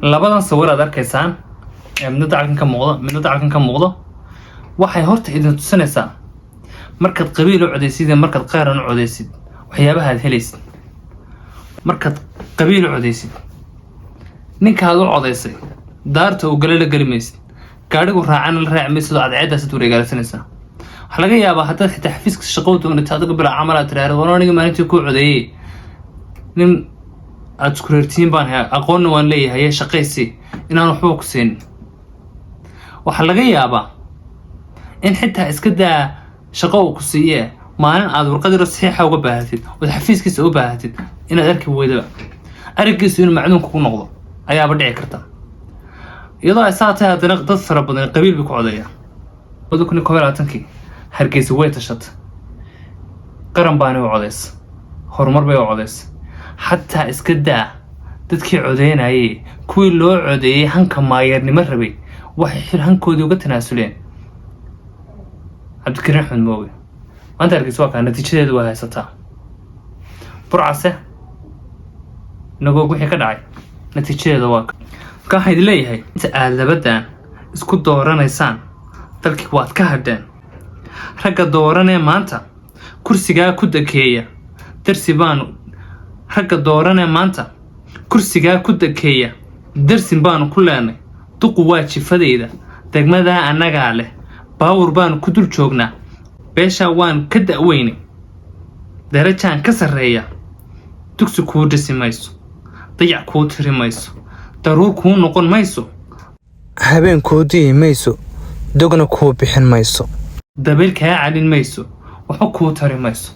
labadan sawir aad arkaysaan midna dacalkan ka muuqdo waxay horta idin tusinaysaa markaad qabiil u codeysid iyo markaad qaaran u codeysid waxyaabaha aad helaysid. markaad qabiil u codeysid ninka aad u codeysay daarta uu gala gali maysid, gaadhigu raacana la raaci maysid oo cadceeddaas wareegaalaysanaysaa. waxaa laga yaabaa haddaad xitaa xafiiska shaqo doonata adiga bilaa camal aad tiraahdo war aniga maalintii kuu codeeyey nin aad isku reertiin baan hay aqoonna waan leeyahay shaqaysi inaan waxba ku siin. waxaa laga yaabaa in xitaa iska daa shaqo uu ku siiyee maalin aad warqad yar saxiixa uga baahatid oo xafiiskiisa u baahatid inaad arki weydaba arigiisu inuu macduun kugu noqdo ayaaba dhici karta. iyadoo ay saa tahay haddana dad fara badan qabiil bay ku codeeyaan. 2021 Hargeysa way tashatay, qaran baana u codeysay, horumar bay u codeysay. xataa iska daa dadkii codeynayay kuwii loo codeeyay hanka maayarnimo rabay waxay xil hankoodii uga tanaasuleen. cabdikariin axmed mooge maanta Hargeysa waa kaa natiijadeedu waa haysataa. burcase nagoog wixii ka dhacay natiijadeeda waa ka waxayd leeyahay inta aad labadan isku dooranaysaan dalkii waad ka hadheen. ragga dooranee maanta kursigaa ku dakeeya darsi baanu darsin baanu ku leenay. duqu waa jifadeyda degmadaa annagaa leh, baawur baanu ku dul joognaa, beeshaa waan ka da'weynay, darajaan ka sarreeya. dugsi kuu dhisi mayso, dayac kuu tiri mayso, daruur kuu noqon mayso, habeen kuu diyi mayso, dogna kuu bixin mayso, dabayl kaa calin mayso, waxba kuu tari mayso.